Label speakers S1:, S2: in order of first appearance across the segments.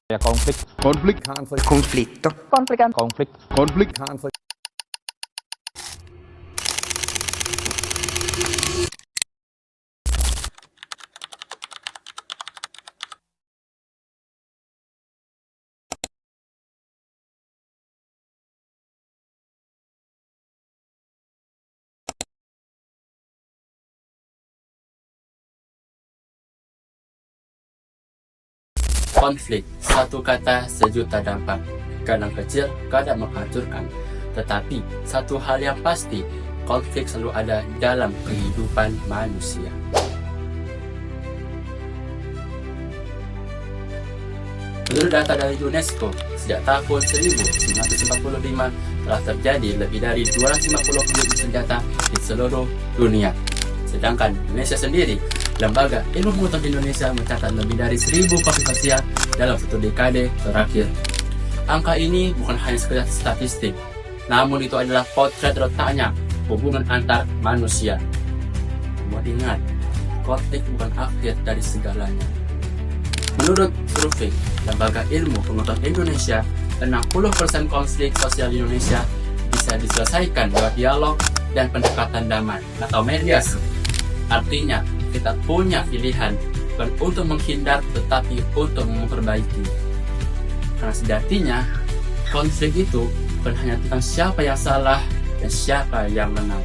S1: Ya, konflik,
S2: Conflitto.
S1: konflik,
S3: Konflik, satu kata sejuta dampak. Kadang kecil, kadang menghancurkan. Tetapi, satu hal yang pasti, konflik selalu ada dalam kehidupan manusia. Menurut data dari UNESCO, sejak tahun 1945 telah terjadi lebih dari 250 konflik senjata di seluruh dunia. Sedangkan Indonesia sendiri, Lembaga Ilmu Pengetahuan Indonesia mencatat lebih dari 1000 konflik sosial dalam satu dekade terakhir. Angka ini bukan hanya sekedar statistik, namun itu adalah potret retaknya hubungan antar manusia. Namun ingat, konflik bukan akhir dari segalanya. Menurut survei Lembaga Ilmu Pengetahuan Indonesia, 60% konflik sosial di Indonesia bisa diselesaikan lewat dialog dan pendekatan damai atau mediasi. Artinya, kita punya pilihan bukan untuk menghindar tetapi untuk memperbaiki. Karena sejatinya, konflik itu bukan hanya tentang siapa yang salah dan siapa yang menang,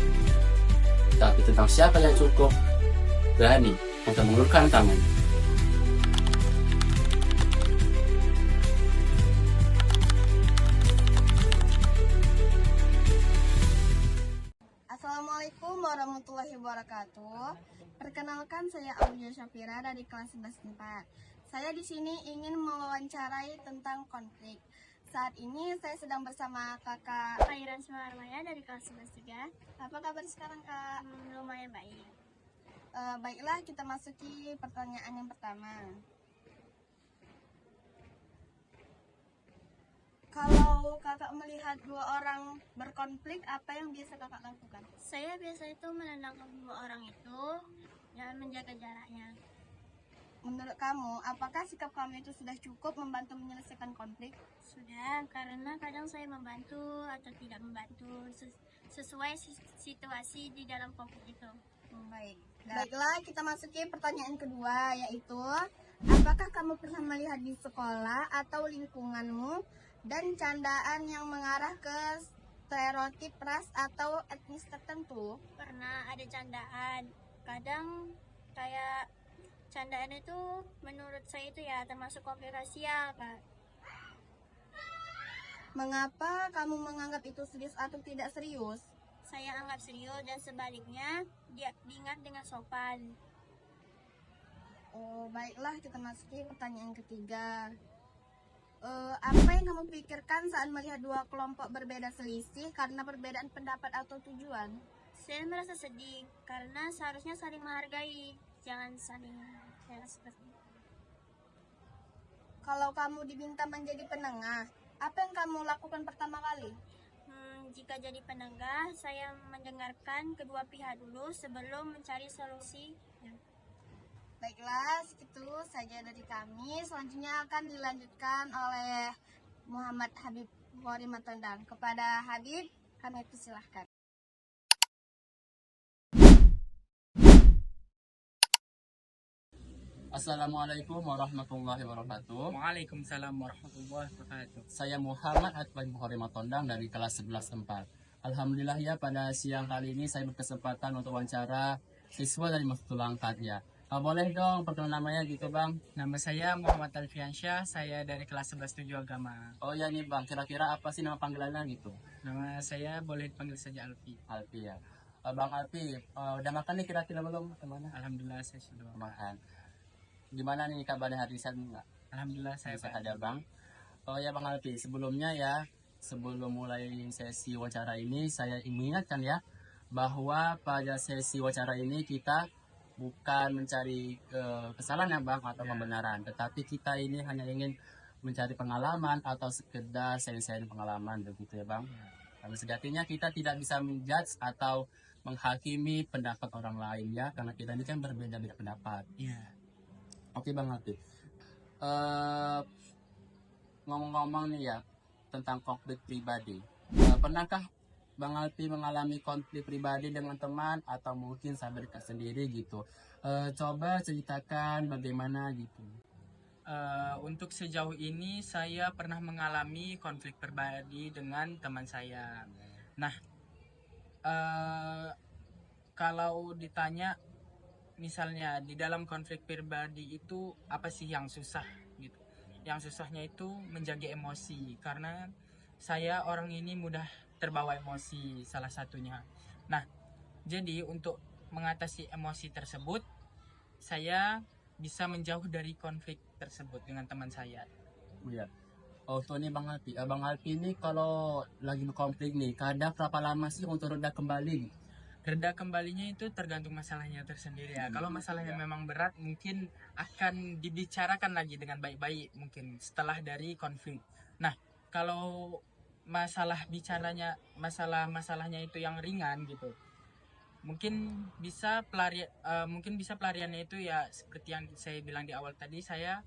S3: tapi tentang siapa yang cukup berani untuk mengulurkan tangan.
S4: Assalamualaikum warahmatullahi wabarakatuh. Perkenalkan, saya Aulia Syafira dari kelas 11 4. Saya di sini ingin mewawancarai tentang konflik. Saat ini saya sedang bersama kakak
S5: Khairan Sumarmaya dari kelas 11 3.
S4: Apa kabar sekarang, Kak?
S5: Lumayan baik.
S4: Baiklah, kita masuki pertanyaan yang pertama. Kalau kakak melihat dua orang berkonflik, apa yang biasa kakak lakukan?
S5: Saya biasa itu menenangkan dua orang itu dan menjaga jaraknya.
S4: Menurut kamu, apakah sikap kamu itu sudah cukup membantu menyelesaikan konflik?
S5: Sudah, karena kadang saya membantu atau tidak membantu sesuai situasi di dalam konflik itu.
S4: Baik. Baiklah, kita masuki pertanyaan kedua, yaitu apakah kamu pernah melihat di sekolah atau lingkunganmu dan candaan yang mengarah ke stereotip ras atau etnis tertentu?
S5: Pernah ada candaan. Kadang kayak candaan itu menurut saya itu ya termasuk konflik rasial, Kak.
S4: Mengapa kamu menganggap itu serius atau tidak serius?
S5: Saya anggap serius dan sebaliknya dia diingat dengan sopan.
S4: Oh, baiklah, kita masuki pertanyaan ketiga. Apa yang kamu pikirkan saat melihat dua kelompok berbeda selisih karena perbedaan pendapat atau tujuan?
S5: Saya merasa sedih karena seharusnya saling menghargai, jangan saling seperti itu.
S4: Kalau kamu diminta menjadi penengah, apa yang kamu lakukan pertama kali?
S5: Jika jadi penengah, saya mendengarkan kedua pihak dulu sebelum mencari solusi.
S4: Baiklah, segitu saja dari kami. Selanjutnya akan dilanjutkan oleh Muhammad Habib Bukhari Matondang. Kepada Habib, kami persilahkan.
S3: Assalamualaikum warahmatullahi wabarakatuh.
S6: Waalaikumsalam warahmatullahi wabarakatuh.
S3: Saya Muhammad Habib Bukhari Matondang dari kelas 11 4. Alhamdulillah ya, pada siang kali ini saya berkesempatan untuk wawancara siswa dari Masjidul Angkat ya. Boleh dong perkenalan namanya gitu bang?
S6: Nama saya Muhammad Alfiansyah, saya dari kelas 11 7 agama.
S3: Oh ya nih bang, kira-kira apa sih nama panggilannya gitu?
S6: Nama saya boleh dipanggil saja Alfi.
S3: Alfi ya. Bang Alfi, udah makan nih kira-kira belum? Kemana?
S6: Alhamdulillah saya sudah
S3: Makan. Gimana nih kabarnya hari sehat nggak?
S6: Alhamdulillah saya
S3: Sehat ya bang. Oh ya bang Alfi, sebelumnya ya, sebelum mulai sesi wawancara ini, saya mengingatkan ya, bahwa pada sesi wawancara ini kita bukan mencari kesalahan ya bang atau pembenaran, tetapi kita ini hanya ingin mencari pengalaman atau sekedar sharing pengalaman begitu ya bang. Karena sejatinya kita tidak bisa menjudge atau menghakimi pendapat orang lain ya, karena kita ini kan berbeda-beda pendapat.
S6: Iya.
S3: Oke bang Alfi. ngomong-ngomong nih ya tentang konflik pribadi. Pernahkah Bang Alpi mengalami konflik pribadi dengan teman atau mungkin sahabat dekat sendiri gitu? Coba ceritakan bagaimana gitu.
S6: Untuk sejauh ini saya pernah mengalami konflik pribadi dengan teman saya. Nah, kalau ditanya misalnya di dalam konflik pribadi itu apa sih yang susah gitu? Yang susahnya itu menjaga emosi, karena saya orang ini mudah terbawa emosi salah satunya. Nah, jadi untuk mengatasi emosi tersebut, saya bisa menjauh dari konflik tersebut dengan teman saya.
S3: Iya. Oh, tuh nih Bang Alpi. Bang Alpi ini kalau lagi berkonflik nih, kadang berapa lama sih untuk reda kembali?
S6: Reda kembalinya itu tergantung masalahnya tersendiri ya. Kalau masalahnya memang berat, mungkin akan dibicarakan lagi dengan baik-baik mungkin setelah dari konflik. Nah, kalau masalahnya itu yang ringan gitu, mungkin bisa pelariannya itu ya seperti yang saya bilang di awal tadi, saya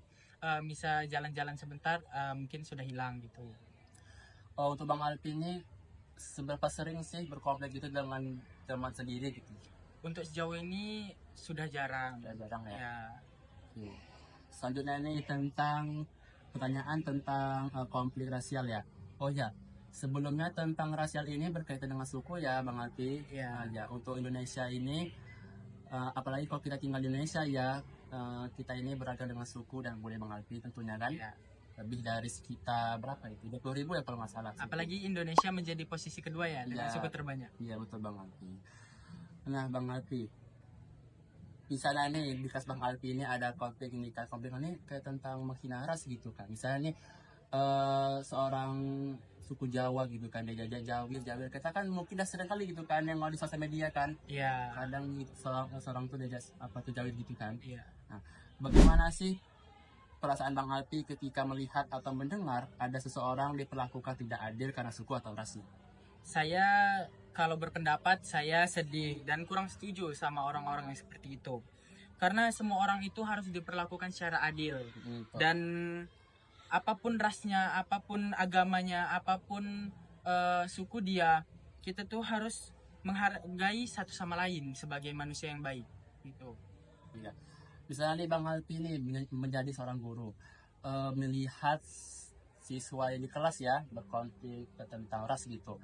S6: bisa jalan-jalan sebentar, mungkin sudah hilang gitu.
S3: Oh, untuk Bang Alpi ini seberapa sering sih berkonflik gitu dengan teman sendiri gitu?
S6: Untuk sejauh ini sudah jarang.
S3: Udah jarang ya.
S6: Ya,
S3: Oke. Selanjutnya ini tentang pertanyaan tentang konflik rasial ya. Oh ya, sebelumnya tentang rasial ini berkaitan dengan suku ya Bang Alpi.
S6: Iya.
S3: Ya, untuk Indonesia ini, apalagi kalau kita tinggal di Indonesia ya, kita ini beragam dengan suku dan boleh Bang Alpi tentunya kan.
S6: ya.
S3: Lebih dari sekitar berapa itu? 20.000 ya kalau nggak salah.
S6: Apalagi Indonesia menjadi posisi kedua ya dengan
S3: Iya.
S6: suku terbanyak.
S3: Iya betul Bang Alpi. Nah Bang Alpi, misalnya nih di kelas Bang Alpi ini ada konflik ini kayak tentang menghina ras gitu kan. Misalnya nih seorang suku Jawa gitu kan, dia Jawir kita kan mungkin udah sering kali gitu kan yang mau di sosial media kan.
S6: Iya.
S3: Kadang gitu, seorang tuh dia Jawir gitu kan.
S6: Iya.
S3: Nah, bagaimana sih perasaan Bang Alpi ketika melihat atau mendengar ada seseorang diperlakukan tidak adil karena suku atau ras?
S6: Saya kalau berpendapat saya sedih dan kurang setuju sama orang-orang yang seperti itu. Karena semua orang itu harus diperlakukan secara adil. Dan apapun rasnya, apapun agamanya, apapun suku dia, kita tuh harus menghargai satu sama lain sebagai manusia yang baik gitu.
S3: Iya. Misalnya nih Bang Alpi ini menjadi seorang guru, melihat siswa di kelas ya berkonflik tentang ras gitu.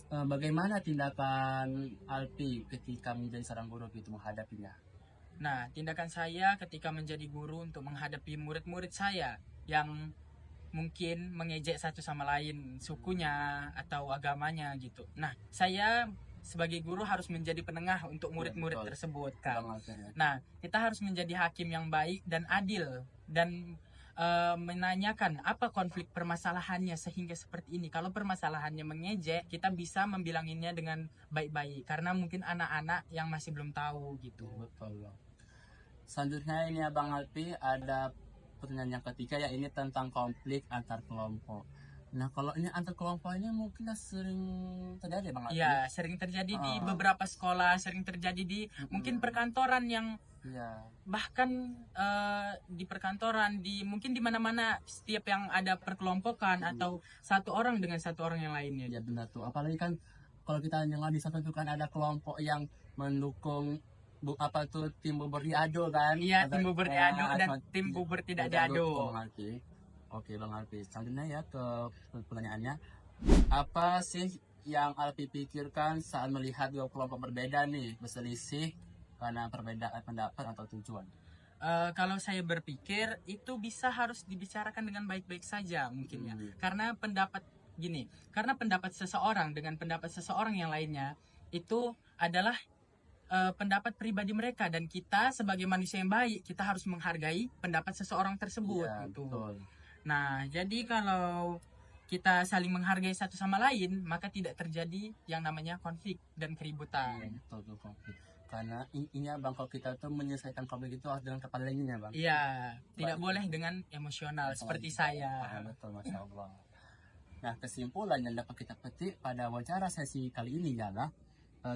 S3: Bagaimana tindakan Alpi ketika menjadi seorang guru gitu menghadapinya?
S6: Nah, tindakan saya ketika menjadi guru untuk menghadapi murid-murid saya yang mungkin mengejek satu sama lain sukunya atau agamanya gitu. Nah, saya sebagai guru harus menjadi penengah untuk murid-murid
S3: betul.
S6: tersebut kan.
S3: Bang Alpi, ya.
S6: Nah, kita harus menjadi hakim yang baik dan adil dan menanyakan apa konflik permasalahannya sehingga seperti ini. Kalau permasalahannya mengejek, kita bisa membilanginnya dengan baik-baik karena mungkin anak-anak yang masih belum tahu gitu.
S3: Betul. Selanjutnya ini ya Bang Alpi ada pertanyaan yang ketiga ya, ini tentang konflik antar kelompok. Nah kalau ini antar kelompok ini mungkin sering terjadi Bang Alpi.
S6: Iya, sering terjadi di beberapa sekolah, sering terjadi di mungkin perkantoran yang
S3: Iya.
S6: bahkan di perkantoran, mungkin di mana-mana setiap yang ada perkelompokan atau satu orang dengan satu orang yang lainnya.
S3: Ya benar tuh. Apalagi kan kalau kita dengar di sana tuh kan ada kelompok yang mendukung tim bubur diado kan.
S6: Iya, tim bubur diado dan tim bubur tidak diado.
S3: Bang Alpi. Oke Bang Alpi. Selanjutnya ya ke pertanyaannya. Apa sih yang Alpi pikirkan saat melihat dua kelompok berbeda nih berselisih karena perbedaan pendapat atau tujuan?
S6: Kalau saya berpikir itu harus dibicarakan dengan baik-baik saja mungkin ya. Karena pendapat seseorang dengan pendapat seseorang yang lainnya itu adalah pendapat pribadi mereka, dan kita sebagai manusia yang baik kita harus menghargai pendapat seseorang tersebut
S3: Iya,
S6: gitu.
S3: betul.
S6: Nah, jadi kalau kita saling menghargai satu sama lain, maka tidak terjadi yang namanya konflik dan keributan.
S3: Betul tuh konflik. Karena ini Bang, kalau kita tuh menyelesaikan konflik itu harus dengan kepala dingin ya Bang.
S6: Iya, tidak boleh dengan emosional seperti saya.
S3: Betul, Masya Allah. Nah, kesimpulan yang dapat kita petik pada wawancara sesi kali ini ialah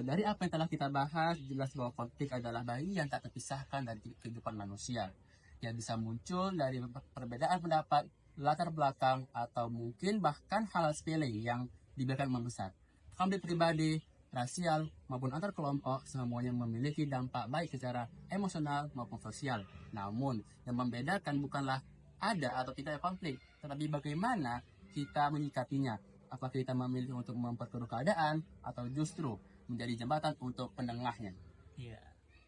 S3: dari apa yang telah kita bahas, jelas bahwa konflik adalah bagian tak terpisahkan dari kehidupan manusia yang bisa muncul dari perbedaan pendapat, latar belakang, atau mungkin bahkan hal sepele yang dibiarkan membesar. Konflik pribadi, rasial, maupun antar kelompok semuanya memiliki dampak baik secara emosional maupun sosial. Namun, yang membedakan bukanlah ada atau tidak konflik, tetapi bagaimana kita menyikapinya. Apakah kita memilih untuk memperkeruh keadaan atau justru menjadi jembatan untuk penengahnya.
S6: Iya.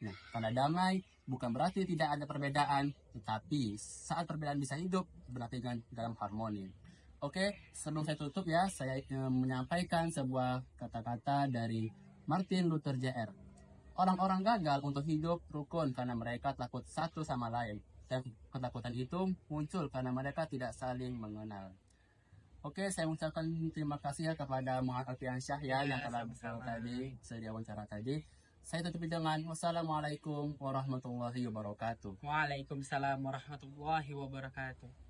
S3: Nah, tanda damai bukan berarti tidak ada perbedaan, tetapi saat perbedaan bisa hidup berarti dalam harmoni. Oke, sebelum saya tutup ya, saya menyampaikan sebuah kata-kata dari Martin Luther Jr. Orang-orang gagal untuk hidup rukun karena mereka takut satu sama lain. Dan ketakutan itu muncul karena mereka tidak saling mengenal. Oke, saya mengucapkan terima kasih ya kepada Muhammad Alfiansyah ya yang telah tadi sedia wawancara tadi. Saya tutup dengan wassalamualaikum warahmatullahi wabarakatuh.
S6: Waalaikumsalam warahmatullahi wabarakatuh.